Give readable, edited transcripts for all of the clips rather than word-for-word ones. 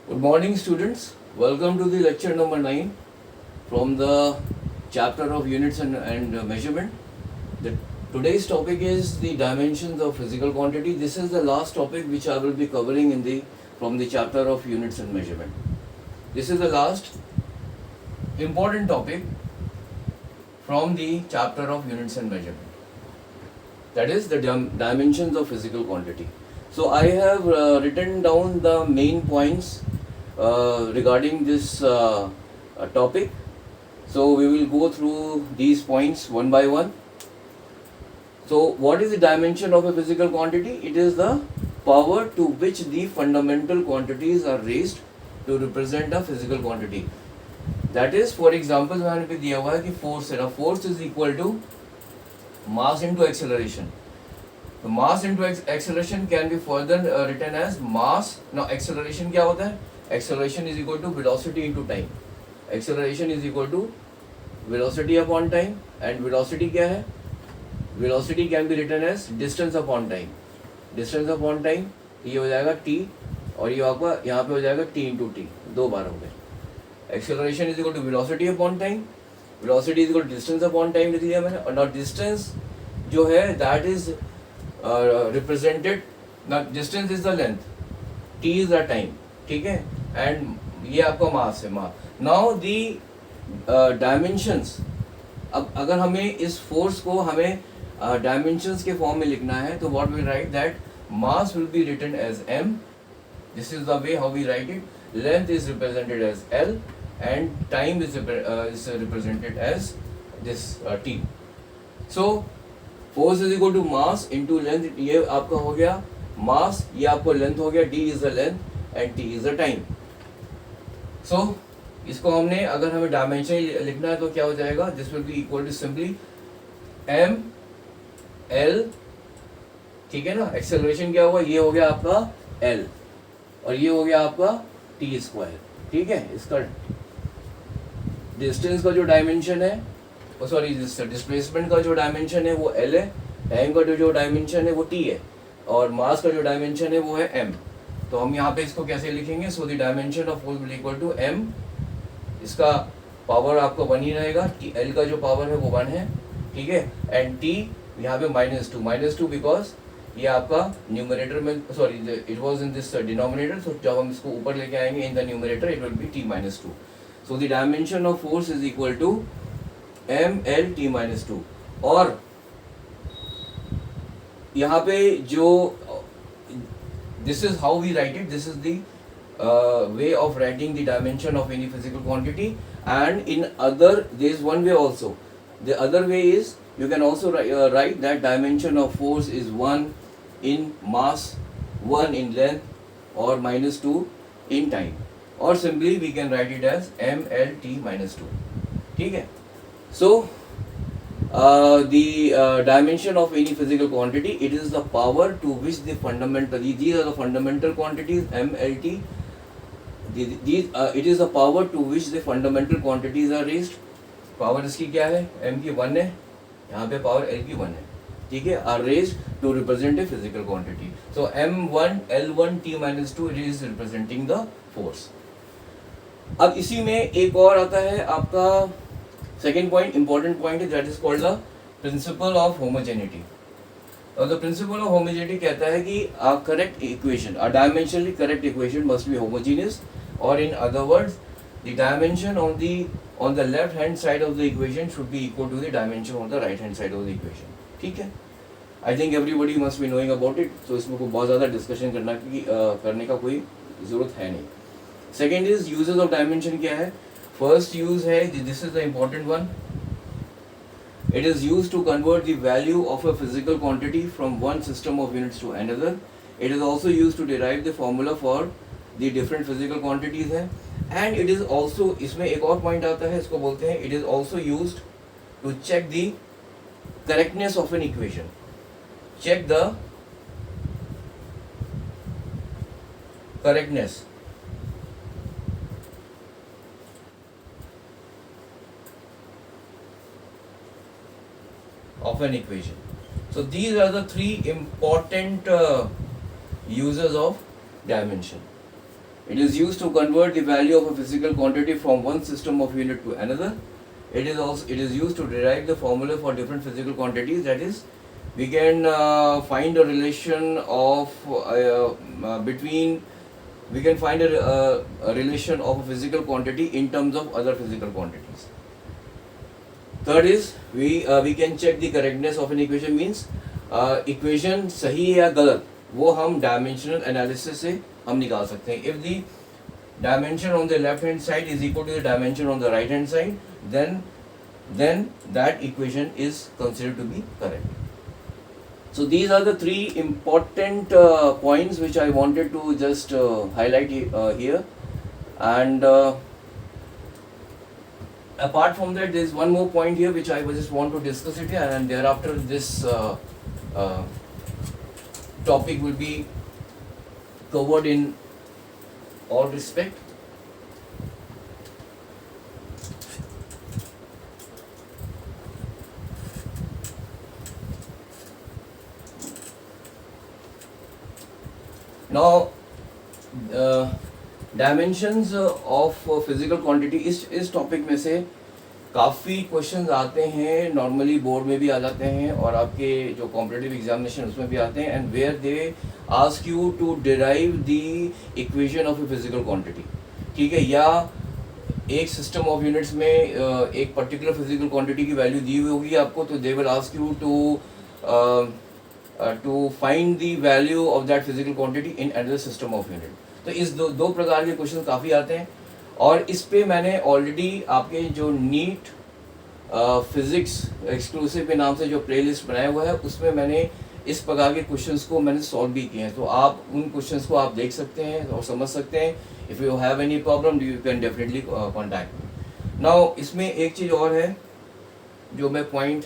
Good morning, students. Welcome to the lecture number 9 from the chapter of units and measurement. Today's topic is the dimensions of physical quantity. This is the last topic which I will be covering from the chapter of units and measurement. This is the last important topic from the chapter of units and measurement. That is the dimensions of physical quantity. So I have written down the main points regarding this topic. So we will go through these points one by one. So what is the dimension of a physical quantity? It is the power to which the fundamental quantities are raised to represent a physical quantity. That is, for example, यहाँ पे दिया हुआ है कि force है ना, force is equal to mass into acceleration. So mass into acceleration can be further written as mass. Now acceleration क्या होता है? Acceleration is equal to velocity into time. Acceleration is equal to velocity upon time, and velocity क्या है? Velocity can be written as distance upon time. Distance upon time ये हो जाएगा t और ये आपका यहाँ पे हो जाएगा t into t, दो बार हो गए. Acceleration is equal to velocity upon time. Velocity is equal to distance upon time लिख दिया मैंने. और now distance जो है that is represented, now distance is the length, t is the time, ठीक है, and ये आपका mass है mass. Now the dimensions, अब अगर हमें इस force को हमें dimensions के form में लिखना है तो what we write that mass will be written as m. This is the way how we write it. Length is represented as L and time is represented as this t. So force is equal to mass into length. ये आपका हो गया mass, ये आपको length हो गया, d is the length and t is the time. So इसको हमने अगर हमें डायमेंशन लिखना है तो क्या हो जाएगा? This will be equal to simply m l, ठीक है ना. एक्सेलरेशन क्या हुआ? ये हो गया आपका l और ये हो गया आपका t स्क्वायर, ठीक है. इसका डिस्टेंस का जो डायमेंशन है, सॉरी डिस्प्लेसमेंट का जो डायमेंशन है वो l है, टाइम का जो डायमेंशन है वो t है और मास का जो डायमेंशन है वो है m. तो हम यहाँ पे इसको कैसे लिखेंगे? So the dimension of force will equal to m. इसका पावर आपका 1 ही रहेगा, l का जो पावर है वो 1 है, ठीक है. एंड t यहाँ पे -2 बिकॉज ये आपका न्यूमरेटर में, sorry it was in this denominator, so जब हम इसको ऊपर लेके आएंगे in the numerator it will be t-2. So the dimension of force is equal to m l t-2. और यहाँ पे जो this is how we write it, this is the way of writing the dimension of any physical quantity. And in other, there is one way also. The other way is you can also write that dimension of force is 1 in mass, 1 in length or -2 in time, or simply we can write it as m l t-2, ठीक है. So the dimension of any physical quantity, it is the power to which the fundamental, these are the fundamental quantities m l t. It is the power to which the fundamental quantities are raised. Power इसकी क्या है? m की 1 है, यहाँ पे power l की 1 है, ठीक है. Are raised to represent a physical quantity. So m1 l1 t-2 it is representing the force. अब इसी में एक और आता है आपका सेकेंड पॉइंट, इंपॉर्टेंट पॉइंट है, that is called the principle of homogeneity. और द प्रिंसिपल ऑफ होमोजेनिटी कहता है कि a correct equation, a dimensionally correct equation must be homogeneous, और in other words the dimension on the left hand side of the equation should be equal to the dimension on the right hand side of the equation, ठीक है. I think everybody must be knowing about it, so इसमें कोई बहुत ज़्यादा discussion करने का कोई ज़रूरत है नहीं. Second is uses of dimension क्या है? फर्स्ट यूज है, this is the important one. It is used to convert the value of a physical quantity from one system of units to another. It is also used to derive the formula for the different physical quantities है. And it is also, इसमें एक और point आता है, इसको बोलते हैं, it is also used to check the correctness of an equation. Check the correctness of an equation. So these are the three important uses of dimension. It is used to convert the value of a physical quantity from one system of unit to another. It is used to derive the formula for different physical quantities. That is, we can find a relation of between. We can find a relation of a physical quantity in terms of other physical quantities. Third is we can check the correctness of an equation. Means equation सही है या गलत वो हम dimensional analysis से हम निकाल सकते हैं. If the dimension on the left hand side is equal to the dimension on the right hand side, then that equation is considered to be correct. So these are the three important points which I wanted to just highlight here. And apart from that, there is one more point here which I just want to discuss it here, and thereafter this topic will be covered in all respect. Now, dimensions of physical quantity इस topic में से काफ़ी questions आते हैं, normally board में भी आ जाते हैं और आपके जो कॉम्पिटिटिव एग्जामिनेशन उसमें भी आते हैं. And where they ask you to derive the equation of a physical quantity. ठीक है, या एक सिस्टम ऑफ यूनिट्स में एक पर्टिकुलर फिजिकल क्वांटिटी की वैल्यू दी हुई होगी आपको, तो they will ask you to find the value of that physical quantity in another system of unit. तो इस दो प्रकार के क्वेश्चन काफ़ी आते हैं और इस पे मैंने ऑलरेडी आपके जो नीट फिज़िक्स एक्सक्लूसिव के नाम से जो प्लेलिस्ट बनाया हुआ है उसमें मैंने इस प्रकार के क्वेश्चंस को मैंने सॉल्व भी किए हैं. तो आप उन क्वेश्चंस को आप देख सकते हैं और समझ सकते हैं. If you have any problem you can definitely contact me. Now इसमें एक चीज़ और है जो मैं पॉइंट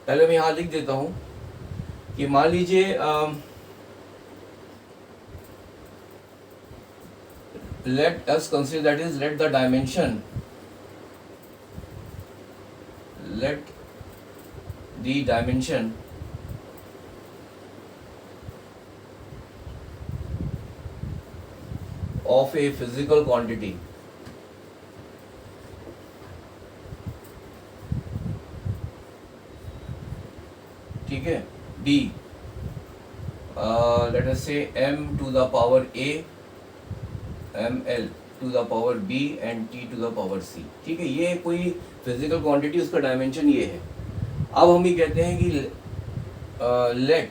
पहले मैं यहाँ लिख देता हूँ कि मान लीजिए let us consider, that is, let the dimension of a physical quantity ठीक है b, let us say m to the power a, ml to the power b and t to the power c. ठीक है, ये कोई physical quantity, उसका dimension ये है. अब हम ये कहते हैं कि let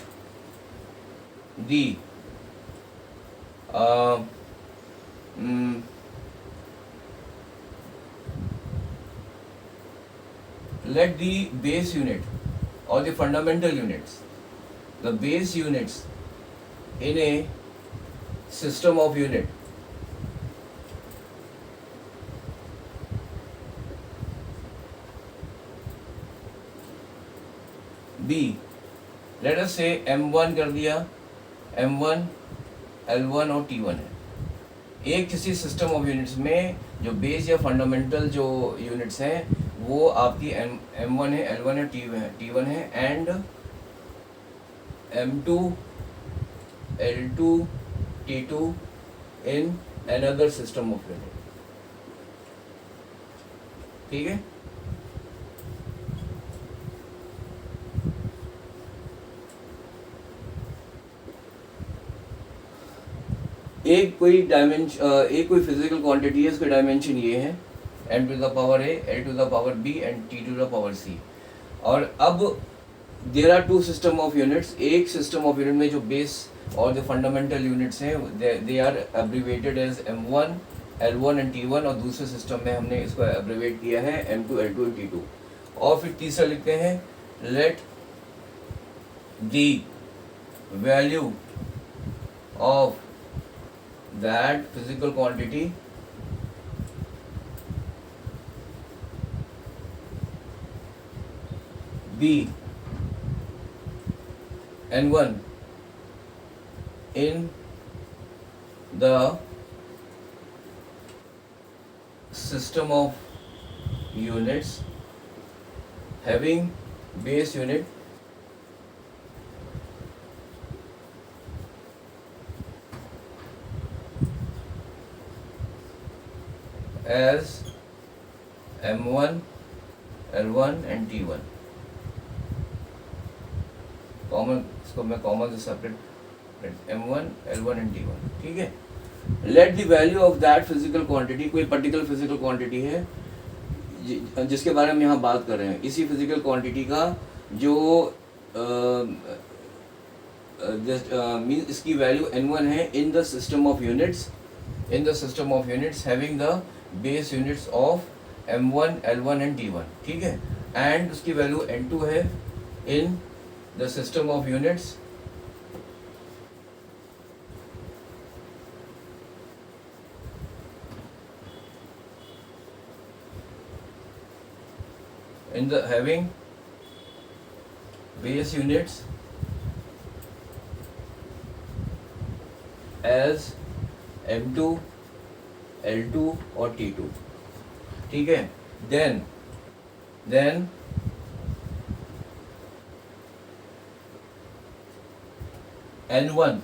the let the base unit or the fundamental units, the base units in a system of unit B, let us say M1 कर दिया, M1, L1 और T1 है. एक किसी सिस्टम ऑफ यूनिट्स में जो बेस या फंडामेंटल जो यूनिट्स हैं वो आपकी M1 है, L1 है, T1 है and M2, L2, T2 in another system of unit. ठीक है, एक कोई फिजिकल क्वांटिटी है, उसका डायमेंशन ये है m to the power a, l to the power b and t to the power c. और अब there are two system of units. एक सिस्टम ऑफ यूनिट में जो बेस और जो फंडामेंटल यूनिट्स हैं they are abbreviated as m1, l1 and t1, और दूसरे सिस्टम में हमने इसको एब्रीवेट किया है m2, l2 एंड t2. और फिर तीसरा लिखते हैं late the value of that physical quantity be n1 in the system of units having base unit as M1, L1 and T1. Common, इसको मैं कॉमन से separate, M1, L1 and T1, ठीक है. Let the value of that physical quantity, कोई particular physical quantity है जिसके बारे में यहाँ बात कर रहे हैं, इसी फिजिकल क्वांटिटी का जो मीन इसकी वैल्यू N1 है in the system of units, in the system of units having the base units of M1, L1 and T1, ठीक है. एंड उसकी वैल्यू N2 है in the system of units in the having base units as M2, L2 और T2, ठीक है. then N1,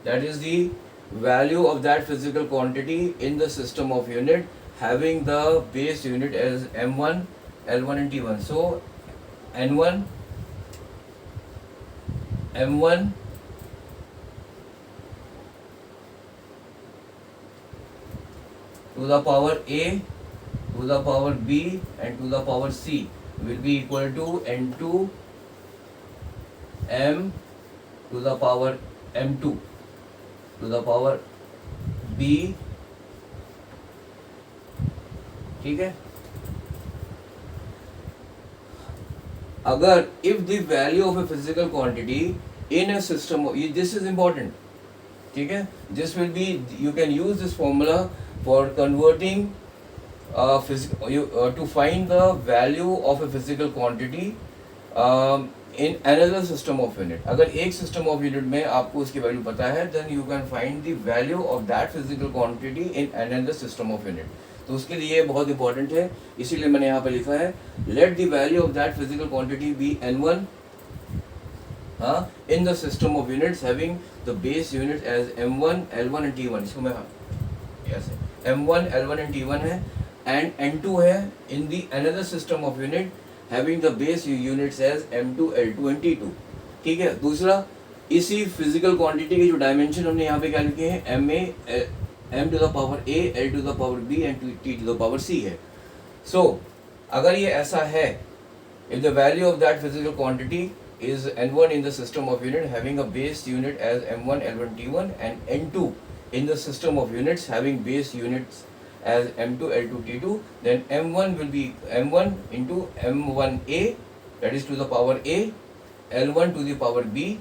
that is the value of that physical quantity in the system of unit having the base unit as M1, L1 and T1. So N1, M1 to the power A, to the power B and to the power C will be equal to N2 M to the power M2 to the power B, ठीक है. अगर if the value of a physical quantity in a system, this is important, ठीक है. this will be, you can use this formula for converting to find the value of a physical quantity in another system of unit. अगर एक system of unit में आपको उसकी value पता है, then you can find the value of that physical quantity in another system of unit. तो उसके लिए बहुत इंपॉर्टेंट है, इसीलिए मैंने यहाँ पे लिखा है let the value of that physical quantity be N1 in the system of units having the base unit as M1, L1 and T1. इसको मैं ऐसे M1, L1 एंड T1 है एंड N2 है in the another system of unit having the base units as M2, L2 and T2, ठीक है. दूसरा, इसी physical quantity के जो डायमेंशन हमने यहाँ पे क्या लिखे हैं, M to the power A, L to the power B and T to the power C है. So अगर ये ऐसा है, if the value of that physical quantity is N1 in the system of unit having a base unit as M1, L1, T1 and N2 in the system of units having base units as M2, L2, T2, then M1 will be M1 into M1A, that is to the power A, L1 to the power B,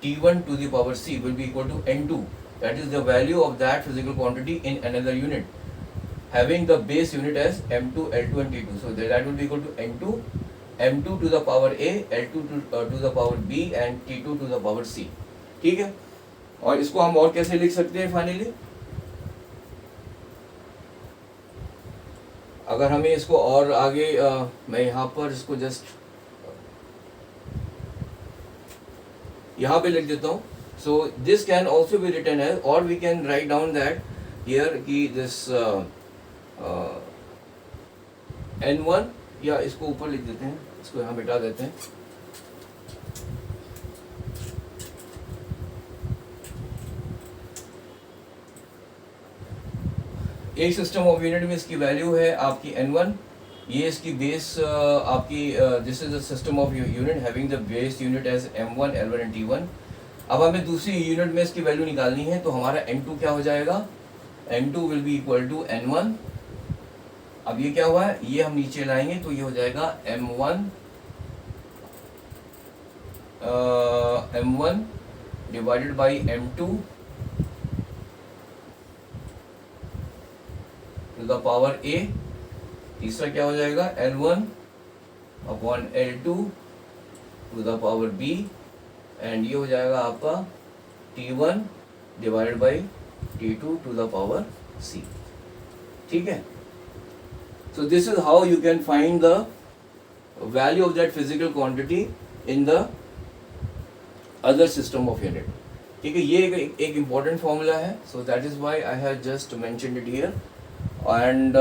T1 to the power C will be equal to N2. That is the value of that physical quantity in another unit having the base unit as M2, L2 and T2. So that will be equal to N2, M2 to the power A, L2 to the power B and T2 to the power C, ठीक है. और इसको हम और कैसे लिख सकते हैं फाइनली, अगर हमें इसको और आगे मैं यहाँ पर इसको जस्ट यहाँ पे लिख देता हूँ. So this can also be written as, or we can write down that here कि this N1, या इसको ऊपर लिख देते हैं, इसको यहाँ मिटा देते हैं. एक सिस्टम ऑफ यूनिट में इसकी वैल्यू है आपकी N1, ये इसकी बेस आपकी this is the system of unit having the base unit as M1, L1 and T1. अब हमें दूसरी यूनिट में इसकी वैल्यू निकालनी है, तो हमारा N2 क्या हो जाएगा, N2 will be equal to N1. अब ये क्या हुआ है, ये हम नीचे लाएंगे तो ये हो जाएगा M1 divided by M2 to the power A. तीसरा क्या हो जाएगा, L1 upon L2 to the power B and ये हो जाएगा आपका T1 divided by T2 to the power C, ठीक है. So this is how you can find the value of that physical quantity in the other system of unit, ठीक है. ये एक इम्पॉर्टेंट फॉर्मूला है, so that is why I have just mentioned it here. And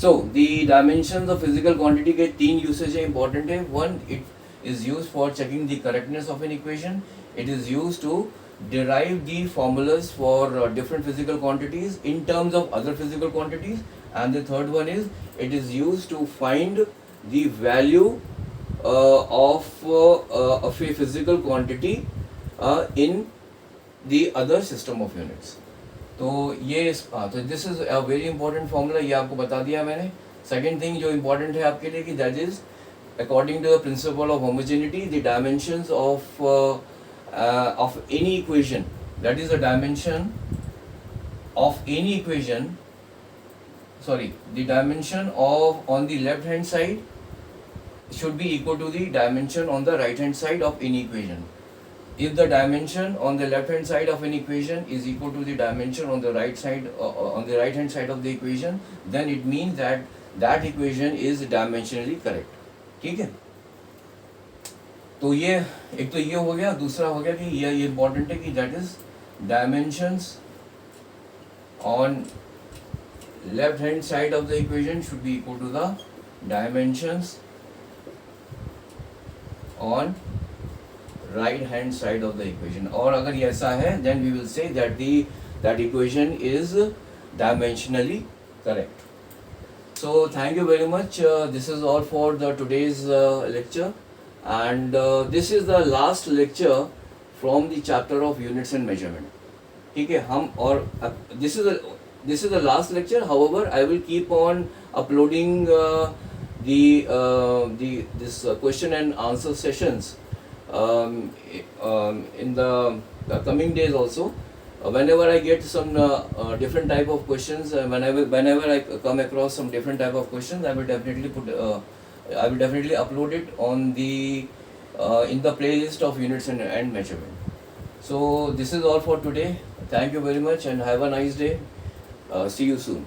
so the dimensions of physical quantity के तीन usage है important है. One, it is use for checking the correctness of an equation. It is use to derive the formulas for different physical quantities in terms of other physical quantities. And the third one is it is used to find the value of a physical quantity in the other system of units. तो ये तो this is a very important formula, ये आपको बता दिया मैंने. Second thing जो important है आपके लिए कि that is according to the principle of homogeneity, the dimensions of any equation, that is the dimension of any equation, sorry, the dimension of on the left hand side should be equal to the dimension on the right hand side of any equation. If the dimension on the left hand side of an equation is equal to the dimension on the right side on the right hand side of the equation, then it means that that equation is dimensionally correct. ठीक है. तो ये एक तो ये हो गया. दूसरा हो गया कि ये इम्पोर्टेंट है कि that is dimensions on left hand side of the equation should be equal to the dimensions on right hand side of the equation. और अगर ये ऐसा है then we will say that equation is dimensionally correct. So thank you very much. This is all for the today's lecture, and this is the last lecture from the chapter of units and measurement. ठीक है. हम और this is the last lecture. However, I will keep on uploading this question and answer sessions in the coming days also. Whenever I get some different type of questions, whenever I come across some different type of questions, I will definitely upload it on the in the playlist of units and measurement. So this is all for today. Thank you very much and have a nice day. See you soon.